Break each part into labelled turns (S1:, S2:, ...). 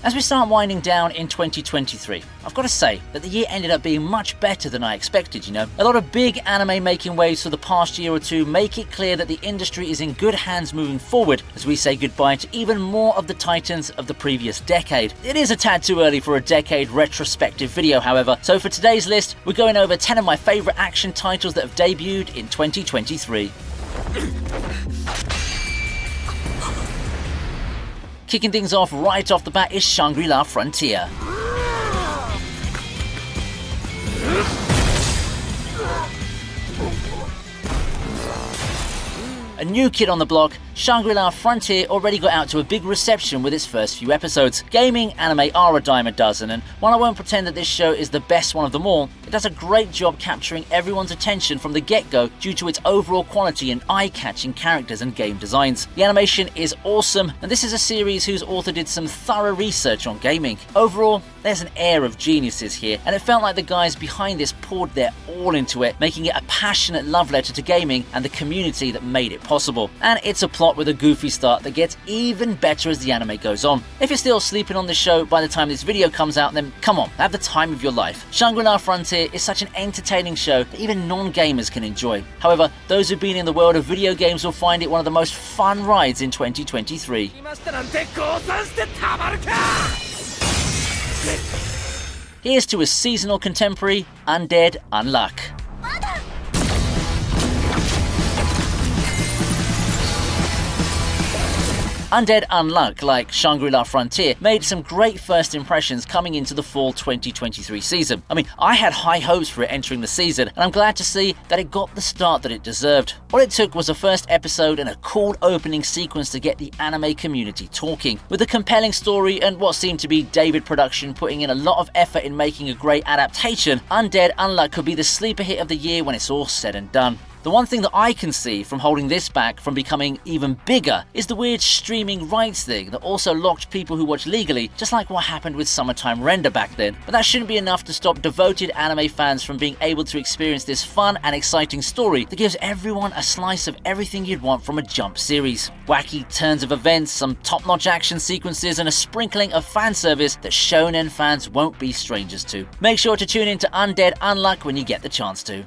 S1: As we start winding down in 2023, I've got to say that the year ended up being much better than I expected, A lot of big anime making waves for the past year or two make it clear that the industry is in good hands moving forward as we say goodbye to even more of the titans of the previous decade. It is a tad too early for a decade retrospective video, however, so for today's list, we're going over 10 of my favourite action titles that have debuted in 2023. Kicking things off right off the bat is Shangri-La Frontier. A new kid on the block, Shangri-La Frontier already got out to a big reception with its first few episodes. Gaming anime are a dime a dozen, and while I won't pretend that this show is the best one of them all, it does a great job capturing everyone's attention from the get-go due to its overall quality and eye-catching characters and game designs. The animation is awesome, and this is a series whose author did some thorough research on gaming. Overall, there's an air of geniuses here, and it felt like the guys behind this poured their all into it, making it a passionate love letter to gaming and the community that made it possible. And it's a plot with a goofy start that gets even better as the anime goes on. If you're still sleeping on the show by the time this video comes out, then come on, have the time of your life. Shangri-La Frontier is such an entertaining show that even non-gamers can enjoy. However, those who've been in the world of video games will find it one of the most fun rides in 2023. Here's to a seasonal contemporary, Undead Unluck. Undead Unluck, like Shangri-La Frontier, made some great first impressions coming into the fall 2023 season. I had high hopes for it entering the season, and I'm glad to see that it got the start that it deserved. All it took was a first episode and a cool opening sequence to get the anime community talking. With a compelling story and what seemed to be David Production putting in a lot of effort in making a great adaptation, Undead Unluck could be the sleeper hit of the year when it's all said and done. The one thing that I can see from holding this back from becoming even bigger is the weird streaming rights thing that also locked people who watch legally, just like what happened with Summertime Render back then. But that shouldn't be enough to stop devoted anime fans from being able to experience this fun and exciting story that gives everyone a slice of everything you'd want from a Jump series. Wacky turns of events, some top-notch action sequences, and a sprinkling of fan service that shonen fans won't be strangers to. Make sure to tune in to Undead Unluck when you get the chance to.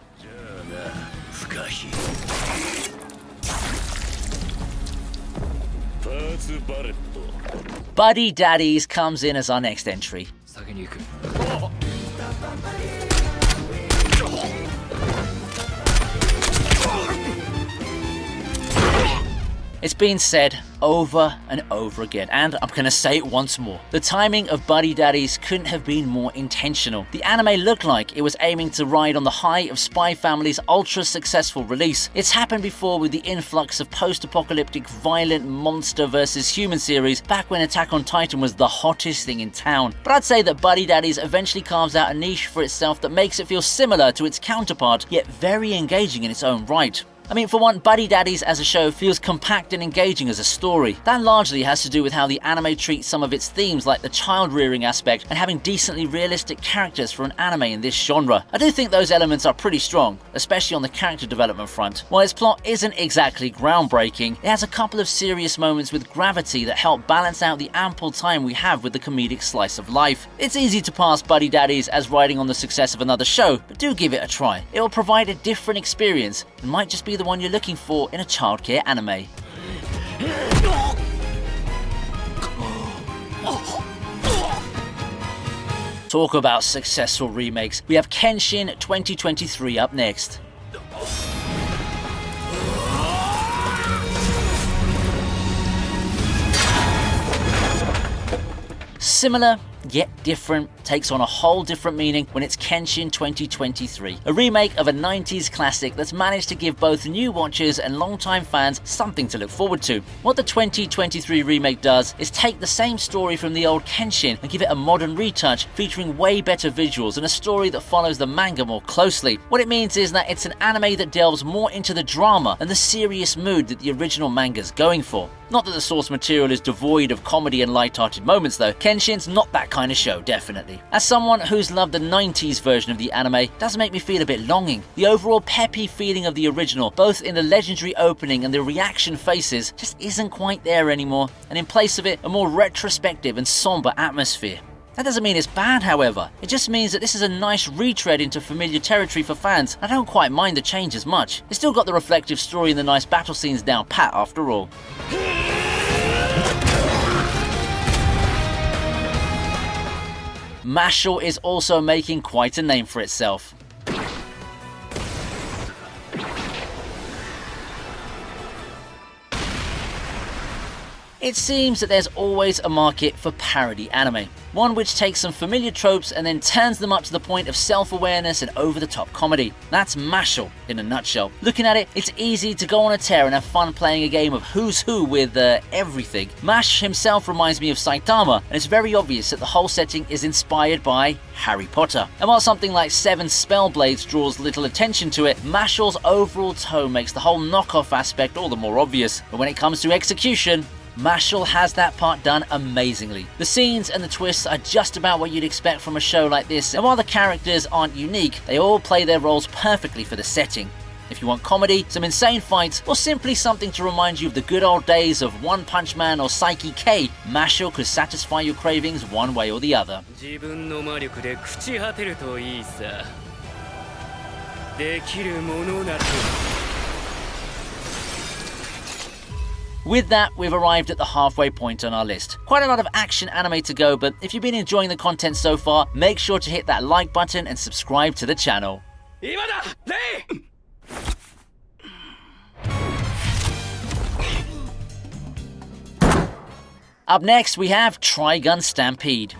S1: Buddy Daddies comes in as our next entry. It's been said over and over again, and I'm gonna say it once more. The timing of Buddy Daddies couldn't have been more intentional. The anime looked like it was aiming to ride on the high of Spy Family's ultra-successful release. It's happened before with the influx of post-apocalyptic violent monster versus human series back when Attack on Titan was the hottest thing in town. But I'd say that Buddy Daddies eventually carves out a niche for itself that makes it feel similar to its counterpart, yet very engaging in its own right. For one, Buddy Daddies as a show feels compact and engaging as a story. That largely has to do with how the anime treats some of its themes, like the child-rearing aspect and having decently realistic characters for an anime in this genre. I do think those elements are pretty strong, especially on the character development front. While its plot isn't exactly groundbreaking, it has a couple of serious moments with gravity that help balance out the ample time we have with the comedic slice of life. It's easy to pass Buddy Daddies as riding on the success of another show, but do give it a try. It will provide a different experience and might just be the one you're looking for in a childcare anime. Talk about successful remakes. We have Kenshin 2023 up next. Similar yet different takes on a whole different meaning when it's Kenshin 2023, a remake of a 90s classic that's managed to give both new watchers and longtime fans something to look forward to. What the 2023 remake does is take the same story from the old Kenshin and give it a modern retouch featuring way better visuals and a story that follows the manga more closely. What it means is that it's an anime that delves more into the drama and the serious mood that the original manga's going for. Not that the source material is devoid of comedy and light-hearted moments though. Kenshin's not that kind of show, definitely. As someone who's loved the 90s version of the anime, it does make me feel a bit longing. The overall peppy feeling of the original, both in the legendary opening and the reaction faces, just isn't quite there anymore, and in place of it, a more retrospective and somber atmosphere. That doesn't mean it's bad, however. It just means that this is a nice retread into familiar territory for fans. I don't quite mind the change as much. It's still got the reflective story and the nice battle scenes down pat after all. Mashle is also making quite a name for itself. It seems that there's always a market for parody anime, one which takes some familiar tropes and then turns them up to the point of self-awareness and over-the-top comedy. That's Mashle in a nutshell. Looking at it, it's easy to go on a tear and have fun playing a game of who's who with everything. Mash himself reminds me of Saitama, and it's very obvious that the whole setting is inspired by Harry Potter. And while something like Seven Spellblades draws little attention to it, Mashle's overall tone makes the whole knockoff aspect all the more obvious. But when it comes to execution, Mashle has that part done amazingly. The scenes and the twists are just about what you'd expect from a show like this, and while the characters aren't unique, they all play their roles perfectly for the setting. If you want comedy, some insane fights, or simply something to remind you of the good old days of One Punch Man or Saiki K, Mashle could satisfy your cravings one way or the other. With that, we've arrived at the halfway point on our list. Quite a lot of action anime to go, but if you've been enjoying the content so far, make sure to hit that like button and subscribe to the channel. Up next, we have Trigun Stampede.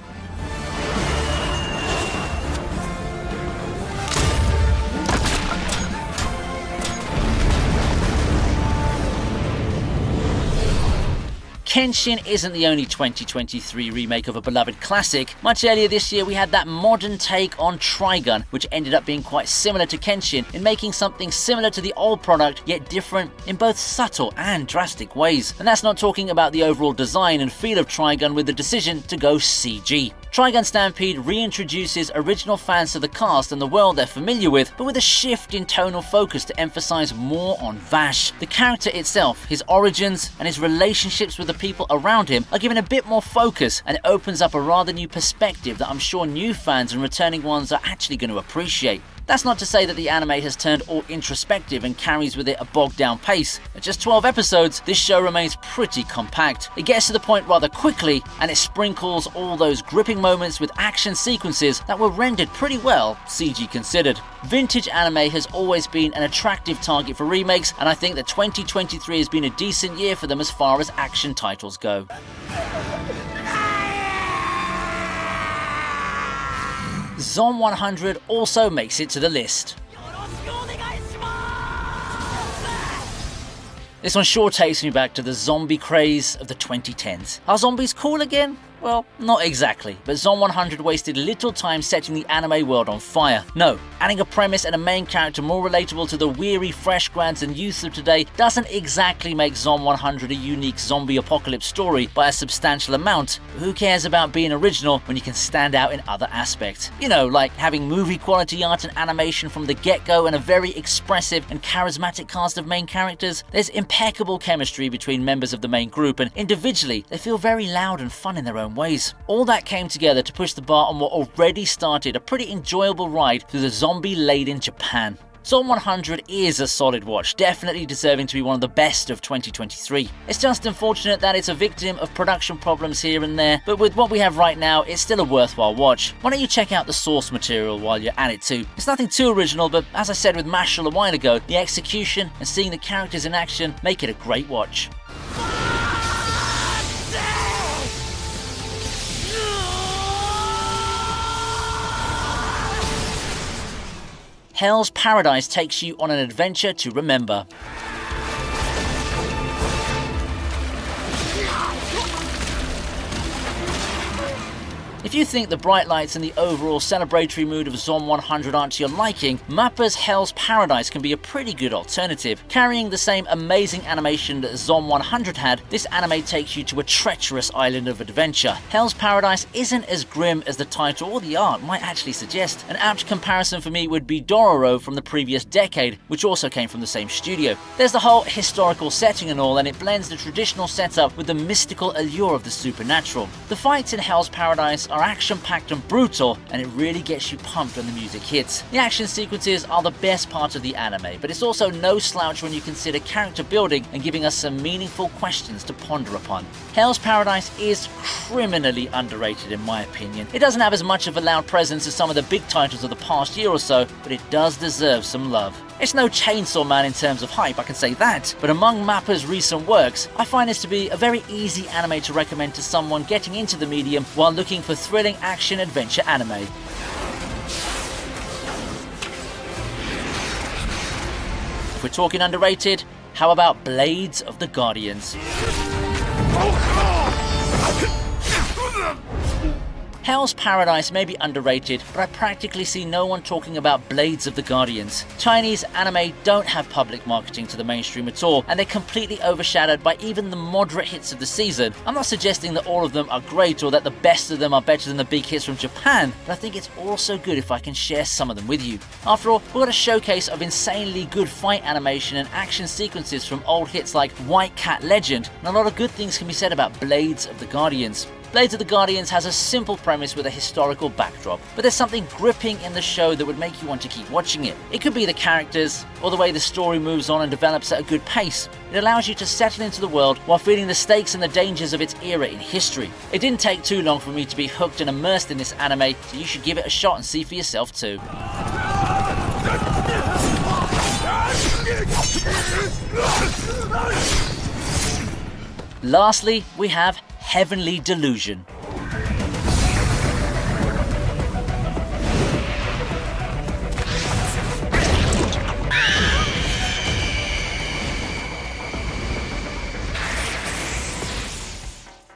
S1: Kenshin isn't the only 2023 remake of a beloved classic. Much earlier this year we had that modern take on Trigun, which ended up being quite similar to Kenshin in making something similar to the old product, yet different in both subtle and drastic ways. And that's not talking about the overall design and feel of Trigun with the decision to go CG. Trigun Stampede reintroduces original fans to the cast and the world they're familiar with, but with a shift in tonal focus to emphasize more on Vash. The character itself, his origins, and his relationships with the people around him are given a bit more focus, and it opens up a rather new perspective that I'm sure new fans and returning ones are actually going to appreciate. That's not to say that the anime has turned all introspective and carries with it a bogged down pace. At just 12 episodes, this show remains pretty compact. It gets to the point rather quickly, and it sprinkles all those gripping moments with action sequences that were rendered pretty well, CG considered. Vintage anime has always been an attractive target for remakes, and I think that 2023 has been a decent year for them as far as action titles go. Zom 100 also makes it to the list. This one sure takes me back to the zombie craze of the 2010s. Are zombies cool again? Well, not exactly, but Zom 100 wasted little time setting the anime world on fire. No, adding a premise and a main character more relatable to the weary fresh grads and youth of today doesn't exactly make Zom 100 a unique zombie apocalypse story by a substantial amount, but who cares about being original when you can stand out in other aspects? You know, like having movie quality art and animation from the get-go and a very expressive and charismatic cast of main characters. There's impeccable chemistry between members of the main group, and individually they feel very loud and fun in their own ways. All that came together to push the bar on what already started a pretty enjoyable ride through the zombie-laden Japan. Zom 100 is a solid watch, definitely deserving to be one of the best of 2023. It's just unfortunate that it's a victim of production problems here and there, but with what we have right now, it's still a worthwhile watch. Why don't you check out the source material while you're at it too? It's nothing too original, but as I said with Mashle a while ago, the execution and seeing the characters in action make it a great watch. Hell's Paradise takes you on an adventure to remember. If you think the bright lights and the overall celebratory mood of Zom 100 aren't to your liking, Mappa's Hell's Paradise can be a pretty good alternative. Carrying the same amazing animation that Zom 100 had, this anime takes you to a treacherous island of adventure. Hell's Paradise isn't as grim as the title or the art might actually suggest. An apt comparison for me would be Dororo from the previous decade, which also came from the same studio. There's the whole historical setting and all, and it blends the traditional setup with the mystical allure of the supernatural. The fights in Hell's Paradise are action-packed and brutal, and it really gets you pumped when the music hits. The action sequences are the best part of the anime, but it's also no slouch when you consider character building and giving us some meaningful questions to ponder upon. Hell's Paradise is criminally underrated in my opinion. It doesn't have as much of a loud presence as some of the big titles of the past year or so, but it does deserve some love. It's no Chainsaw Man in terms of hype, I can say that, but among Mappa's recent works, I find this to be a very easy anime to recommend to someone getting into the medium while looking for thrilling action-adventure anime. If we're talking underrated, how about Blades of the Guardians? Hell's Paradise may be underrated, but I practically see no one talking about Blades of the Guardians. Chinese anime don't have public marketing to the mainstream at all, and they're completely overshadowed by even the moderate hits of the season. I'm not suggesting that all of them are great or that the best of them are better than the big hits from Japan, but I think it's also good if I can share some of them with you. After all, we've got a showcase of insanely good fight animation and action sequences from old hits like White Cat Legend, and a lot of good things can be said about Blades of the Guardians. Blades of the Guardians has a simple premise with a historical backdrop, but there's something gripping in the show that would make you want to keep watching it. It could be the characters, or the way the story moves on and develops at a good pace. It allows you to settle into the world while feeling the stakes and the dangers of its era in history. It didn't take too long for me to be hooked and immersed in this anime, so you should give it a shot and see for yourself too. Lastly, we have Heavenly Delusion.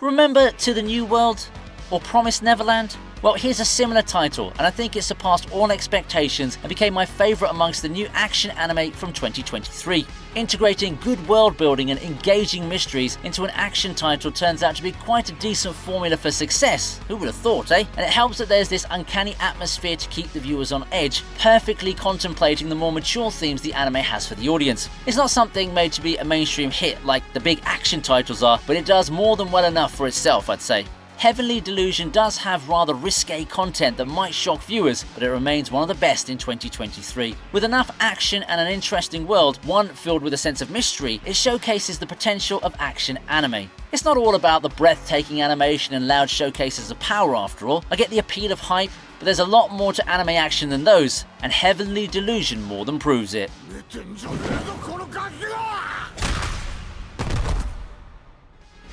S1: Remember To the New World? Or Promised Neverland? Well, here's a similar title, and I think it surpassed all expectations and became my favourite amongst the new action anime from 2023. Integrating good world building and engaging mysteries into an action title turns out to be quite a decent formula for success. Who would have thought, eh? And it helps that there's this uncanny atmosphere to keep the viewers on edge, perfectly contemplating the more mature themes the anime has for the audience. It's not something made to be a mainstream hit like the big action titles are, but it does more than well enough for itself, I'd say. Heavenly Delusion does have rather risque content that might shock viewers, but it remains one of the best in 2023. With enough action and an interesting world, one filled with a sense of mystery, it showcases the potential of action anime. It's not all about the breathtaking animation and loud showcases of power after all. I get the appeal of hype, but there's a lot more to anime action than those, and Heavenly Delusion more than proves it.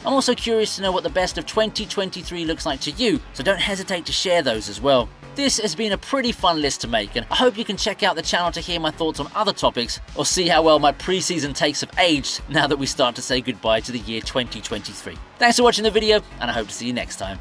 S1: I'm also curious to know what the best of 2023 looks like to you, so don't hesitate to share those as well. This has been a pretty fun list to make, and I hope you can check out the channel to hear my thoughts on other topics, or see how well my pre-season takes have aged now that we start to say goodbye to the year 2023. Thanks for watching the video, and I hope to see you next time.